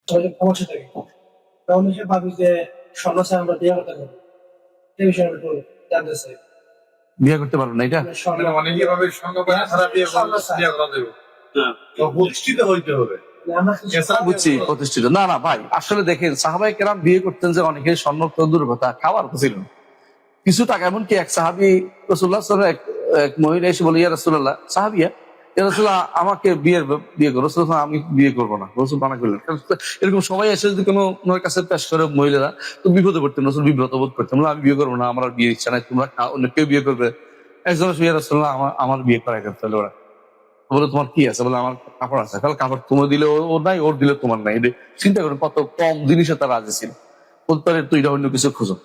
সমস্যা থাকে, তখন সে ভাবি যে স্বর্ণ ছাড়া আমরা বিয়ে করতে পারবো। এই বিষয়ে আমি একটু জানতে চাই। বিয়ে করতে পারবো না এটা? মানে স্বর্ণ অনেকে ভাবে সংখ্যা ছাড়া বিয়ে করা দেবে, প্রতিষ্ঠিত হইতে হবে। মানে আমরা কি বুঝছি, প্রতিষ্ঠিত না। না ভাই, আসলে দেখেন সাহাবায়ে কেরাম বিয়ে করতেন যে অনেকে স্বর্ণ তো দূর কথা, খাওয়ার তো ছিল না। কিছু টাকা, এমনকি এক সাহাবী রাসূলুল্লাহ সাল্লাল্লাহু আলাইহি ওয়াসাল্লাম, এক মহিলা এসে বলে, ইয়া রাসূলুল্লাহ, সাহাবিয়া, ইয়া রাসূলুল্লাহ আমাকে বিয়ে করো। রাসূলুল্লাহ আমি বিয়ে করবো না, রাসূল মানা করলেন। এরকম সবাই এসে যদি কোনো ওনার কাছে পেশ করে মহিলারা, তো বিপদে পড়তেন, রাসূল বিব্রত বোধ করতেন, বলে আমি বিয়ে করবো না, আমার আর বিয়ে ইচ্ছা নাই, তোমরা অন্য কেউ বিয়ে করবে। একজন এসে, ইয়া রাসূলুল্লাহ আমার বিয়ে করাই করতে হলে ওরা বলে, তোমার কি আছে? বলে, আমার কাপড় আছে। তাহলে কাপড় তোমার দিলে ওর নাই, ওর দিলে তোমার নাই। এটা চিন্তা করেন কত কম জিনিসে তারা রাজি ছিল। বলতে পারে তুই এটা অন্য কিছু খুঁজো।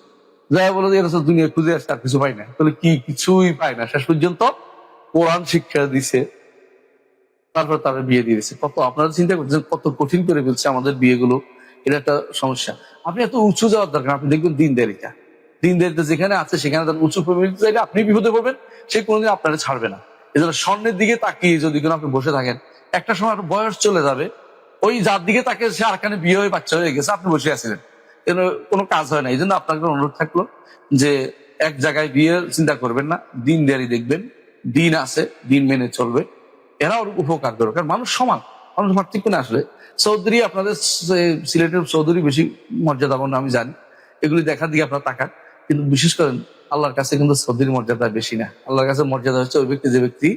যাই বলো যে দুনিয়া খুঁজে আসছে আর কিছু পাই না, তাহলে কি কিছুই পাই না, শেষ পর্যন্ত কোরআন শিক্ষা দিছে, তারপর তারা বিয়ে দিয়ে দিচ্ছে। কত আপনারা চিন্তা করছেন কত কঠিন করে ফেলছে আমাদের বিয়েগুলো। এটা একটা সমস্যা। আপনি এত উঁচু যাওয়ার দরকার, আপনি দেখবেন দিনদারিতা, দিনদারিতা যেখানে আছে সেখানে তার উঁচু প্রবৃত্তি চাইলে আপনি বিপদে পড়বেন, সে কোনোদিন আপনারা ছাড়বে না। এজন্য স্বর্ণের দিকে তাকিয়ে যদি কোনো আপনি বসে থাকেন, একটা সময় আপনার বয়স চলে যাবে, ওই যার দিকে তাকিয়ে সে আরখানে বিয়ে হয়ে বাচ্চা হয়ে গেছে, আপনি বসে আছিলেন, এর কোনো কাজ হয় না। এই জন্য আপনাকে অনুরোধ থাকলো যে এক জায়গায় বিয়ে চিন্তা করবেন না, দিনদারি দেখবেন, দিন আছে, দিন মেনে চলবে, এরা ওর উপকার করবে। কারণ মানুষ সমান, মানুষ পার্থক্য না। আসলে চৌধুরী, আপনাদের সিলেটের চৌধুরী বেশি মর্যাদাপূর্ণ আমি জানি, এগুলি দেখার দিকে আপনারা তাকান, কিন্তু বিশেষ করেন আল্লাহর কাছে কিন্তু চৌধুরীর মর্যাদা বেশি না। আল্লাহর কাছে মর্যাদা হচ্ছে ওই ব্যক্তি, যে ব্যক্তি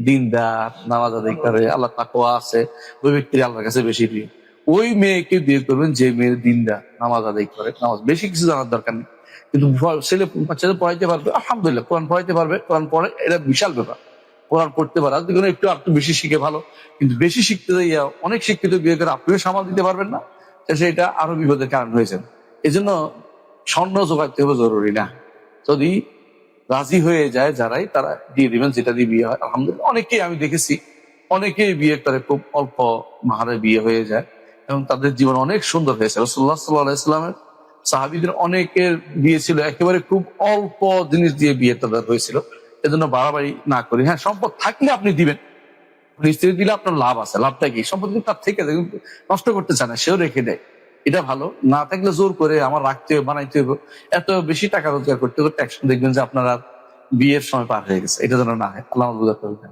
দিনদার, নামাজ আদায় করে, আল্লাহ তাকওয়া আছে, ওই ব্যক্তির আল্লাহর কাছে বেশি প্রিয়। ওই মেয়েকে বিয়ে করবেন যে মেয়ের দিনদার, নামাজ আদায় করে, নামাজ বেশি কিছু জানার দরকার নেই, কিন্তু ছেলে বাচ্চাদের পড়াইতে পারবে, আলহামদুলিল্লাহ, কোরআন পড়াইতে পারবে, কোরআন পড়ে, এটা বিশাল ব্যাপার। কোরআন পড়তে পারে, আর দেখুন একটু বেশি শিখে ভালো, কিন্তু বেশি শিখতে যাইয়া অনেক শিক্ষিত বিয়ে করে আপনিও সামাল দিতে পারবেন না, সেটা আরো বিপদের কারণ হয়েছে। এই জন্য স্বর্ণ জোগাড়তে হবে জরুরি না। যদি রাজি হয়ে যায় যারাই, তারা দিয়ে দিবেন, যেটা দিয়ে বিয়ে হয়। আলহামদুলিল্লাহ, অনেকেই আমি দেখেছি, অনেকেই বিয়ে করে খুব অল্প মাহারে বিয়ে হয়ে যায়, এবং তাদের জীবন অনেক সুন্দর হয়েছে। রাসূলুল্লাহ সাল্লাল্লাহু আলাইহি ওয়াসাল্লামের সাহাবীদের অনেকের বিয়ে ছিল একেবারে খুব অল্প জিনিস দিয়ে বিয়ে তাদের হয়েছিল। এজন্য বাড়াবাড়ি না করি। হ্যাঁ, সম্পদ থাকলে আপনি দিবেন, স্ত্রী দিলে আপনার লাভ আছে। লাভটা কি? সম্পদ কিন্তু তার থেকে নষ্ট করতে চায় না, সেও রেখে দেয়, এটা ভালো। না থাকলে জোর করে আমার রাখতে হবে, বানাইতে হবে, এত বেশি টাকা রোজগার করতে করতে একসময় দেখবেন যে আপনার আর বিয়ের সময় পার হয়ে গেছে। এটা যেন না হয়, আল্লাহ আমাদের বুঝাতে হবে।